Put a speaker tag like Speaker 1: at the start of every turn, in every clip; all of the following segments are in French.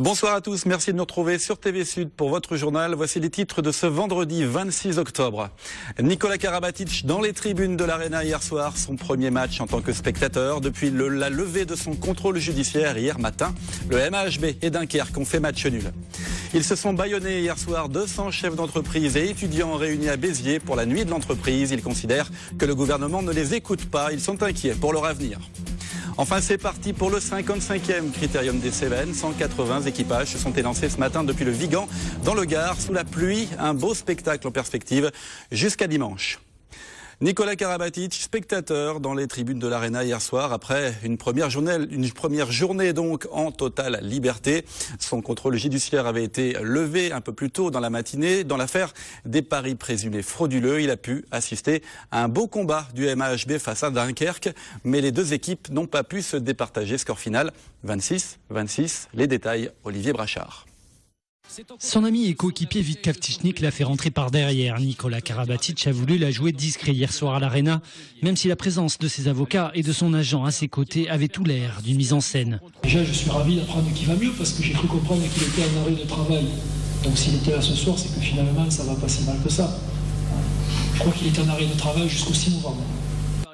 Speaker 1: Bonsoir à tous, merci de nous retrouver sur TV Sud pour votre journal. Voici les titres de ce vendredi 26 octobre. Nicolas Karabatic dans les tribunes de l'Arena hier soir, son premier match en tant que spectateur depuis la levée de son contrôle judiciaire hier matin. Le MHB et Dunkerque ont fait match nul. Ils se sont bâillonnés hier soir 200 chefs d'entreprise et étudiants réunis à Béziers pour la nuit de l'entreprise. Ils considèrent que le gouvernement ne les écoute pas, ils sont inquiets pour leur avenir. Enfin, c'est parti pour le 55e Critérium des Cévennes. 180 équipages se sont élancés ce matin depuis le Vigan dans le Gard sous la pluie. Un beau spectacle en perspective jusqu'à dimanche. Nicolas Karabatic, spectateur dans les tribunes de l'Arena hier soir après une première journée donc en totale liberté. Son contrôle judiciaire avait été levé un peu plus tôt dans la matinée dans l'affaire des paris présumés frauduleux. Il a pu assister à un beau combat du MHB face à Dunkerque, mais les deux équipes n'ont pas pu se départager. Score final 26-26. Les détails, Olivier Brachard.
Speaker 2: Son ami et coéquipier Vitka Vtichnik l'a fait rentrer par derrière. Nicolas Karabatic a voulu la jouer discret hier soir à l'Arena, même si la présence de ses avocats et de son agent à ses côtés avait tout l'air d'une mise en scène.
Speaker 3: Déjà, je suis ravi d'apprendre qu'il va mieux parce que j'ai cru comprendre qu'il était en arrêt de travail. Donc s'il était là ce soir, c'est que finalement, ça va pas si mal que ça. Je crois qu'il est en arrêt de travail jusqu'au 6 novembre.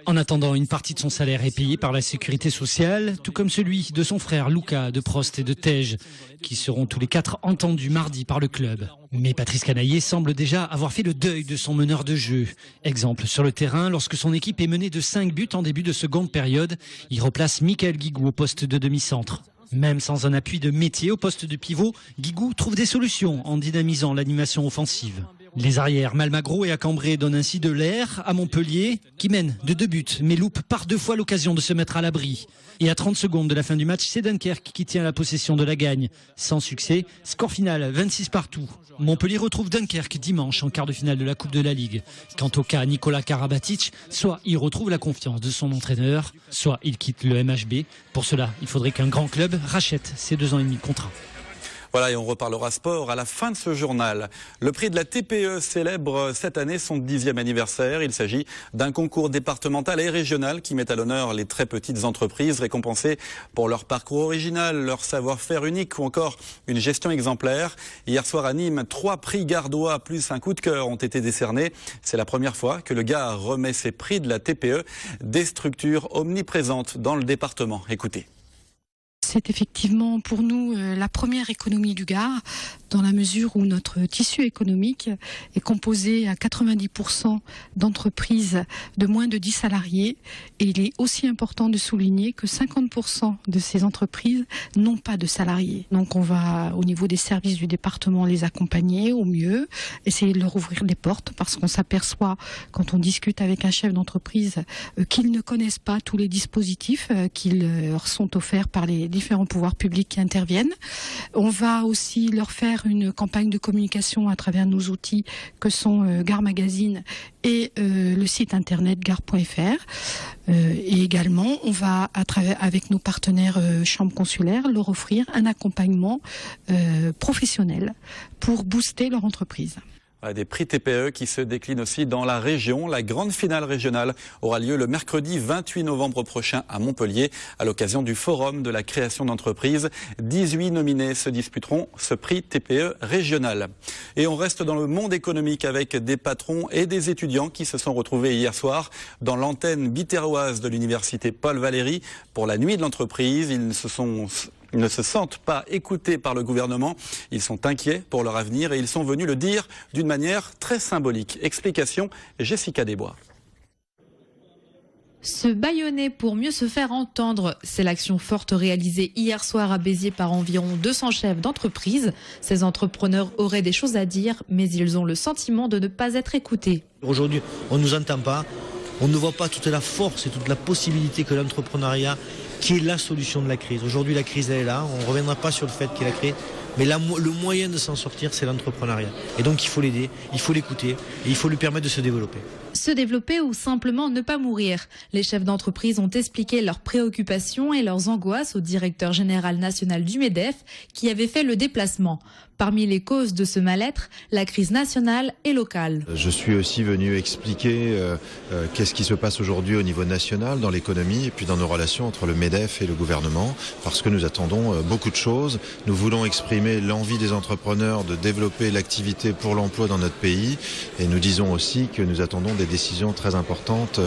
Speaker 2: En attendant, une partie de son salaire est payée par la sécurité sociale, tout comme celui de son frère Luca, de Prost et de Tej, qui seront tous les quatre entendus mardi par le club. Mais Patrice Canaillé semble déjà avoir fait le deuil de son meneur de jeu. Exemple, sur le terrain, lorsque son équipe est menée de 5 buts en début de seconde période, il replace Michael Guigou au poste de demi-centre. Même sans un appui de métier au poste de pivot, Guigou trouve des solutions en dynamisant l'animation offensive. Les arrières Malmagro et Acambré donnent ainsi de l'air à Montpellier, qui mène de 2 buts, mais loupe par 2 fois l'occasion de se mettre à l'abri. Et à 30 secondes de la fin du match, c'est Dunkerque qui tient la possession de la gagne. Sans succès, score final 26 partout. Montpellier retrouve Dunkerque dimanche en quart de finale de la Coupe de la Ligue. Quant au cas Nicolas Karabatic, soit il retrouve la confiance de son entraîneur, soit il quitte le MHB. Pour cela, il faudrait qu'un grand club rachète ses 2 ans et demi de contrat.
Speaker 1: Voilà, et on reparlera sport à la fin de ce journal. Le prix de la TPE célèbre cette année son 10e anniversaire. Il s'agit d'un concours départemental et régional qui met à l'honneur les très petites entreprises récompensées pour leur parcours original, leur savoir-faire unique ou encore une gestion exemplaire. Hier soir à Nîmes, 3 prix gardois plus un coup de cœur ont été décernés. C'est la première fois que le Gard remet ses prix de la TPE, des structures omniprésentes dans le département. Écoutez.
Speaker 4: C'est effectivement pour nous la première économie du Gard, dans la mesure où notre tissu économique est composé à 90% d'entreprises de moins de 10 salariés. Et il est aussi important de souligner que 50% de ces entreprises n'ont pas de salariés. Donc on va, au niveau des services du département, les accompagner au mieux, essayer de leur ouvrir des portes, parce qu'on s'aperçoit, quand on discute avec un chef d'entreprise, qu'ils ne connaissent pas tous les dispositifs qui leur sont offerts par les différents pouvoirs publics qui interviennent. On va aussi leur faire une campagne de communication à travers nos outils que sont Gare Magazine et le site internet gare.fr. Et également, on va, avec nos partenaires chambres consulaires, leur offrir un accompagnement professionnel pour booster leur entreprise.
Speaker 1: Des prix TPE qui se déclinent aussi dans la région. La grande finale régionale aura lieu le mercredi 28 novembre prochain à Montpellier à l'occasion du Forum de la création d'entreprises. 18 nominés se disputeront ce prix TPE régional. Et on reste dans le monde économique avec des patrons et des étudiants qui se sont retrouvés hier soir dans l'antenne biterroise de l'université Paul Valéry pour la nuit de l'entreprise. Ils ne se sentent pas écoutés par le gouvernement. Ils sont inquiets pour leur avenir et ils sont venus le dire d'une manière très symbolique. Explication, Jessica Desbois.
Speaker 5: Se bâillonner pour mieux se faire entendre, c'est l'action forte réalisée hier soir à Béziers par environ 200 chefs d'entreprise. Ces entrepreneurs auraient des choses à dire, mais ils ont le sentiment de ne pas être écoutés.
Speaker 6: Aujourd'hui, on ne nous entend pas. On ne voit pas toute la force et toute la possibilité que l'entrepreneuriat, qui est la solution de la crise. Aujourd'hui, la crise, elle est là. On ne reviendra pas sur le fait qu'il y a la crise. Mais le moyen de s'en sortir, c'est l'entrepreneuriat. Et donc, il faut l'aider, il faut l'écouter et il faut lui permettre de se développer.
Speaker 5: Se développer ou simplement ne pas mourir. Les chefs d'entreprise ont expliqué leurs préoccupations et leurs angoisses au directeur général national du MEDEF qui avait fait le déplacement. Parmi les causes de ce mal-être, la crise nationale et locale.
Speaker 7: Je suis aussi venu expliquer qu'est-ce qui se passe aujourd'hui au niveau national dans l'économie et puis dans nos relations entre le MEDEF et le gouvernement parce que nous attendons beaucoup de choses. Nous voulons exprimer l'envie des entrepreneurs de développer l'activité pour l'emploi dans notre pays et nous disons aussi que nous attendons des décisions très importantes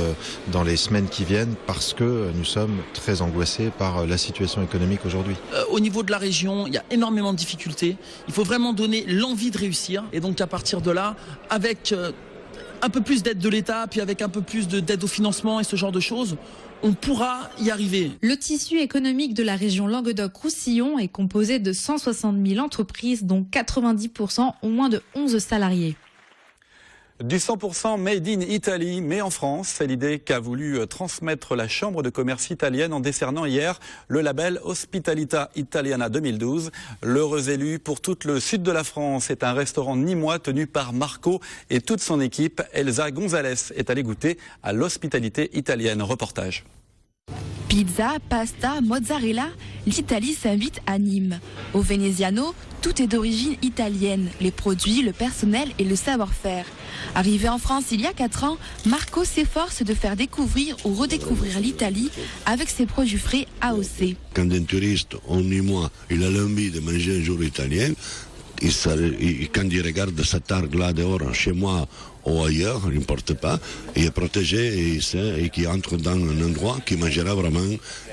Speaker 7: dans les semaines qui viennent parce que nous sommes très angoissés par la situation économique aujourd'hui.
Speaker 8: Au niveau de la région, il y a énormément de difficultés. Il faut vraiment donner l'envie de réussir et donc à partir de là, avec un peu plus d'aide de l'État, puis avec un peu plus d'aide au financement et ce genre de choses, on pourra y arriver.
Speaker 5: Le tissu économique de la région Languedoc-Roussillon est composé de 160 000 entreprises dont 90% ont moins de 11 salariés.
Speaker 1: Du 100% made in Italy, mais en France, c'est l'idée qu'a voulu transmettre la Chambre de commerce italienne en décernant hier le label Ospitalità Italiana 2012. L'heureux élu pour tout le sud de la France est un restaurant nîmois tenu par Marco et toute son équipe. Elsa Gonzalez est allée goûter à l'hospitalité italienne. Reportage.
Speaker 9: Pizza, pasta, mozzarella, l'Italie s'invite à Nîmes. Au Veneziano, tout est d'origine italienne, les produits, le personnel et le savoir-faire. Arrivé en France il y a 4 ans, Marco s'efforce de faire découvrir ou redécouvrir l'Italie avec ses produits frais AOC.
Speaker 10: Quand un touriste, ogni mois, il a l'envie de manger un jour italien, quand il regarde sa targue là dehors, chez moi ou ailleurs, n'importe pas, il est protégé et qui entre dans un endroit qui mangera vraiment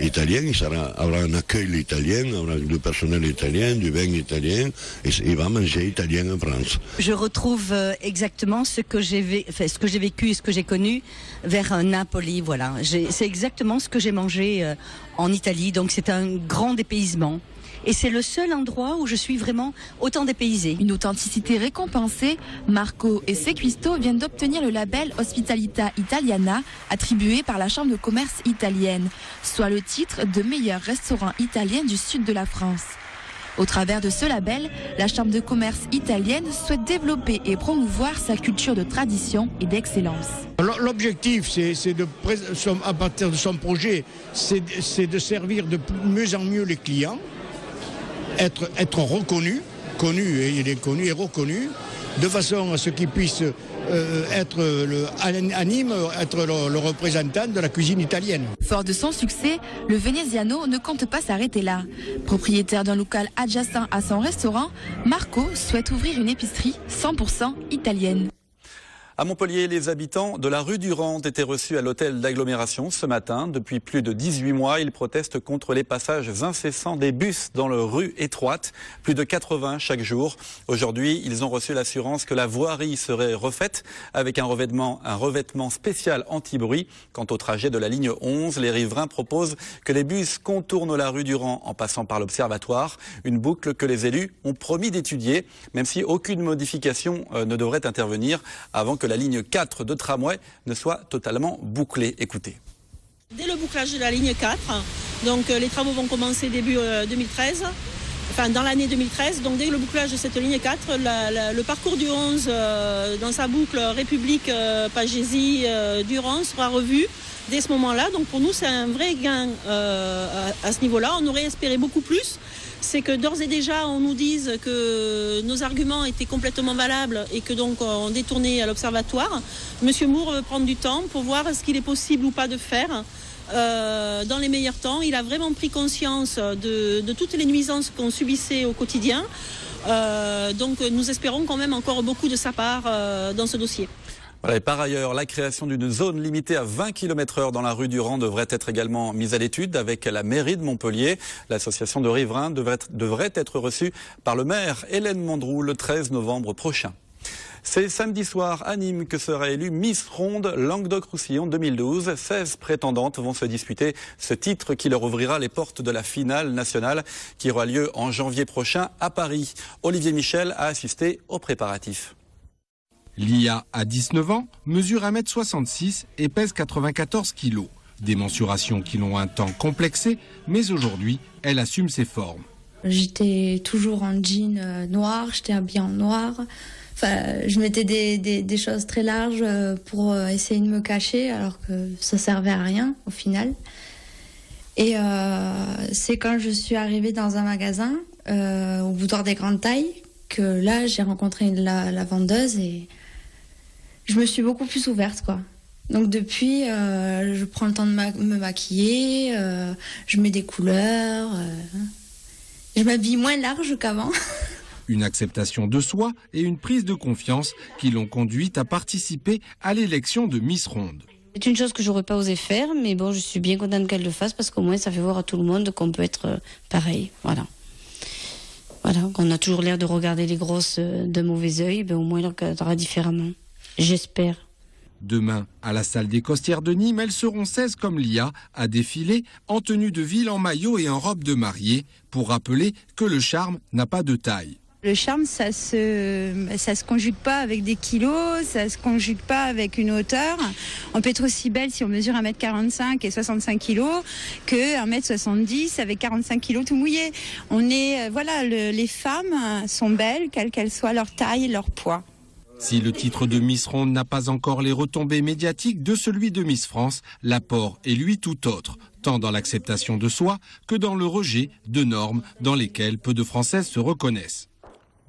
Speaker 10: italien, il aura un accueil italien, aura du personnel italien, du vin italien, et il va manger italien en France.
Speaker 11: Je retrouve exactement ce que j'ai vécu et ce que j'ai connu vers Napoli, voilà. C'est exactement ce que j'ai mangé en Italie, donc c'est un grand dépaysement. Et c'est le seul endroit où je suis vraiment autant dépaysée.
Speaker 9: Une authenticité récompensée, Marco et Sequisto viennent d'obtenir le label Ospitalità Italiana, attribué par la Chambre de commerce italienne, soit le titre de meilleur restaurant italien du sud de la France. Au travers de ce label, la Chambre de commerce italienne souhaite développer et promouvoir sa culture de tradition et d'excellence.
Speaker 12: L'objectif, c'est à partir de son projet, c'est de servir de mieux en mieux les clients, être reconnu, il est connu et reconnu, de façon à ce qu'il puisse être à Nîmes, être le représentant de la cuisine italienne.
Speaker 9: Fort de son succès, le Veneziano ne compte pas s'arrêter là. Propriétaire d'un local adjacent à son restaurant, Marco souhaite ouvrir une épicerie 100% italienne.
Speaker 1: À Montpellier, les habitants de la rue Durand étaient reçus à l'hôtel d'agglomération ce matin. Depuis plus de 18 mois, ils protestent contre les passages incessants des bus dans leurs rues étroites, plus de 80 chaque jour. Aujourd'hui, ils ont reçu l'assurance que la voirie serait refaite avec un revêtement spécial anti-bruit. Quant au trajet de la ligne 11, les riverains proposent que les bus contournent la rue Durand en passant par l'Observatoire, une boucle que les élus ont promis d'étudier, même si aucune modification ne devrait intervenir avant que la ligne 4 de tramway ne soit totalement bouclée. Écoutez.
Speaker 13: Dès le bouclage de la ligne 4, donc les travaux vont commencer début 2013, enfin dans l'année 2013, donc dès le bouclage de cette ligne 4, le parcours du 11 dans sa boucle République, Pagésie, Durand sera revu dès ce moment-là. Donc pour nous c'est un vrai gain à ce niveau-là. On aurait espéré beaucoup plus. C'est que d'ores et déjà on nous dise que nos arguments étaient complètement valables et que donc on détournait à l'Observatoire. Monsieur Moore veut prendre du temps pour voir ce qu'il est possible ou pas de faire dans les meilleurs temps. Il a vraiment pris conscience de toutes les nuisances qu'on subissait au quotidien. Donc nous espérons quand même encore beaucoup de sa part dans ce dossier.
Speaker 1: Voilà, et par ailleurs, la création d'une zone limitée à 20 km/h dans la rue Durand devrait être également mise à l'étude avec la mairie de Montpellier. L'association de riverains devrait être reçue par le maire Hélène Mandroux le 13 novembre prochain. C'est samedi soir à Nîmes que sera élue Miss Ronde Languedoc-Roussillon 2012. 16 prétendantes vont se disputer ce titre qui leur ouvrira les portes de la finale nationale qui aura lieu en janvier prochain à Paris. Olivier Michel a assisté aux préparatifs.
Speaker 14: Lia a 19 ans, mesure 1m66 et pèse 94 kg. Des mensurations qui l'ont un temps complexé, mais aujourd'hui, elle assume ses formes.
Speaker 15: J'étais toujours en jean noir, j'étais habillée en noir. je mettais des choses très larges pour essayer de me cacher, alors que ça servait à rien au final. Et c'est quand je suis arrivée dans un magasin au boudoir des grandes tailles que là j'ai rencontré la vendeuse et je me suis beaucoup plus ouverte, quoi. Donc depuis, je prends le temps de me maquiller, je mets des couleurs, je m'habille moins large qu'avant.
Speaker 14: Une acceptation de soi et une prise de confiance qui l'ont conduite à participer à l'élection de Miss Ronde.
Speaker 16: C'est une chose que j'aurais pas osé faire, mais bon, je suis bien contente qu'elle le fasse parce qu'au moins ça fait voir à tout le monde qu'on peut être pareil. Voilà, qu'on a toujours l'air de regarder les grosses d'un mauvais œil, au moins on regardera différemment. J'espère.
Speaker 14: Demain, à la salle des Costières de Nîmes, elles seront 16 comme Lia à défiler en tenue de ville, en maillot et en robe de mariée pour rappeler que le charme n'a pas de taille.
Speaker 17: Le charme, ça se conjugue pas avec des kilos, ça se conjugue pas avec une hauteur. On peut être aussi belle si on mesure 1m45 et 65 kilos que 1m70 avec 45 kilos tout mouillé. Les femmes sont belles, quelle qu'elle soit leur taille, leur poids.
Speaker 14: Si le titre de Miss Ronde n'a pas encore les retombées médiatiques de celui de Miss France, l'apport est lui tout autre, tant dans l'acceptation de soi que dans le rejet de normes dans lesquelles peu de Françaises se reconnaissent.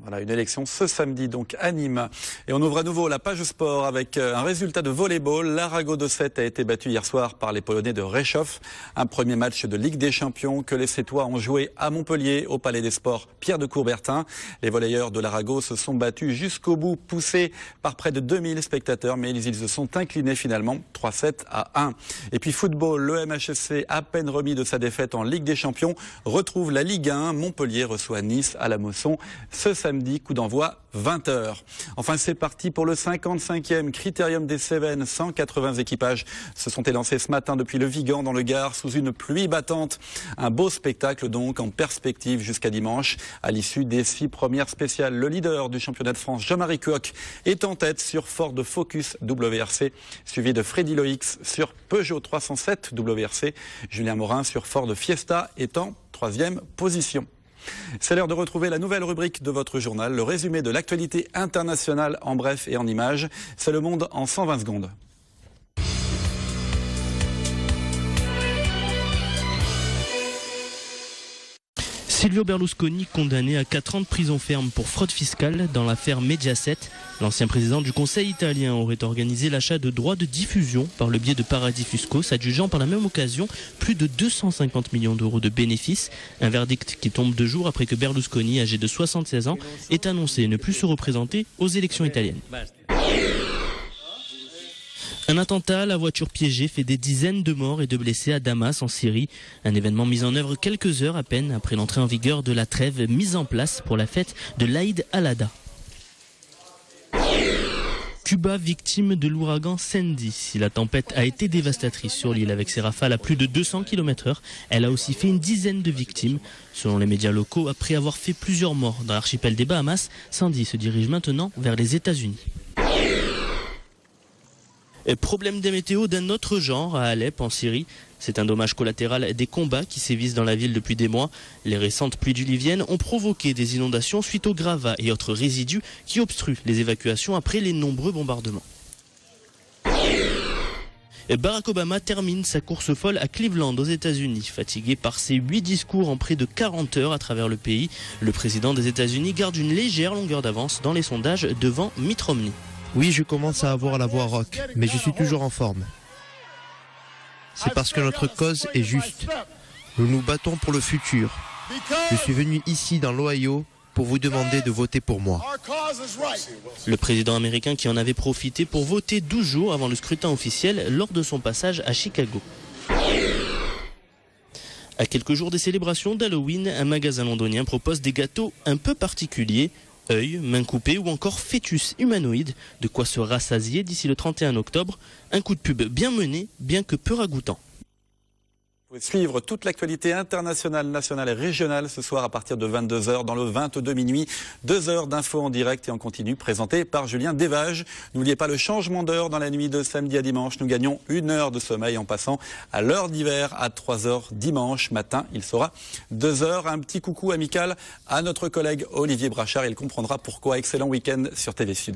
Speaker 1: Voilà, une élection ce samedi donc à Nîmes. Et on ouvre à nouveau la page sport avec un résultat de volleyball. L'Arago de 7 a été battu hier soir par les Polonais de Rzeszów. Un premier match de Ligue des Champions que les Sétois ont joué à Montpellier au Palais des Sports Pierre de Coubertin. Les volleyeurs de l'Arago se sont battus jusqu'au bout, poussés par près de 2000 spectateurs, mais ils se sont inclinés finalement 3-7 à 1. Et puis football, le MHSC, à peine remis de sa défaite en Ligue des Champions, retrouve la Ligue 1. Montpellier reçoit Nice à la Mosson ce samedi, coup d'envoi 20h. Enfin, c'est parti pour le 55e Critérium des Cévennes. 180 équipages se sont élancés ce matin depuis le Vigan dans le Gard sous une pluie battante. Un beau spectacle donc en perspective jusqu'à dimanche. À l'issue des 6 premières spéciales, le leader du championnat de France, Jean-Marie Coq, est en tête sur Ford Focus WRC, suivi de Freddy Loix sur Peugeot 307 WRC. Julien Morin sur Ford Fiesta est en 3e position. C'est l'heure de retrouver la nouvelle rubrique de votre journal, le résumé de l'actualité internationale en bref et en images. C'est Le Monde en 120 secondes.
Speaker 18: Silvio Berlusconi condamné à 4 ans de prison ferme pour fraude fiscale dans l'affaire Mediaset. L'ancien président du Conseil italien aurait organisé l'achat de droits de diffusion par le biais de paradis fiscaux, s'adjugeant par la même occasion plus de 250 millions d'euros de bénéfices. Un verdict qui tombe 2 jours après que Berlusconi, âgé de 76 ans, ait annoncé ne plus se représenter aux élections italiennes. Un attentat, la voiture piégée, fait des dizaines de morts et de blessés à Damas, en Syrie. Un événement mis en œuvre quelques heures à peine après l'entrée en vigueur de la trêve mise en place pour la fête de l'Aïd al-Adha. Cuba, victime de l'ouragan Sandy. Si la tempête a été dévastatrice sur l'île avec ses rafales à plus de 200 km/h, elle a aussi fait une dizaine de victimes. Selon les médias locaux, après avoir fait plusieurs morts dans l'archipel des Bahamas, Sandy se dirige maintenant vers les États-Unis. Problème des météos d'un autre genre à Alep, en Syrie. C'est un dommage collatéral des combats qui sévissent dans la ville depuis des mois. Les récentes pluies diluviennes ont provoqué des inondations suite aux gravats et autres résidus qui obstruent les évacuations après les nombreux bombardements. Barack Obama termine sa course folle à Cleveland, aux États-Unis. Fatigué par ses 8 discours en près de 40 heures à travers le pays, le président des États-Unis garde une légère longueur d'avance dans les sondages devant Mitt Romney.
Speaker 19: Oui, je commence à avoir la voix rock, mais je suis toujours en forme. C'est parce que notre cause est juste. Nous nous battons pour le futur. Je suis venu ici dans l'Ohio pour vous demander de voter pour moi.
Speaker 18: Le président américain qui en avait profité pour voter 12 jours avant le scrutin officiel lors de son passage à Chicago. À quelques jours des célébrations d'Halloween, un magasin londonien propose des gâteaux un peu particuliers. Œil, main coupée ou encore fœtus humanoïde, de quoi se rassasier d'ici le 31 octobre. Un coup de pub bien mené, bien que peu ragoûtant.
Speaker 1: Vous pouvez suivre toute l'actualité internationale, nationale et régionale ce soir à partir de 22h dans le 22 minuit. 2 heures d'infos en direct et en continu présentées par Julien Desvages. N'oubliez pas le changement d'heure dans la nuit de samedi à dimanche. Nous gagnons 1 heure de sommeil en passant à l'heure d'hiver à 3h dimanche matin. Il sera 2 heures. Un petit coucou amical à notre collègue Olivier Brachard. Il comprendra pourquoi. Excellent week-end sur TV Sud.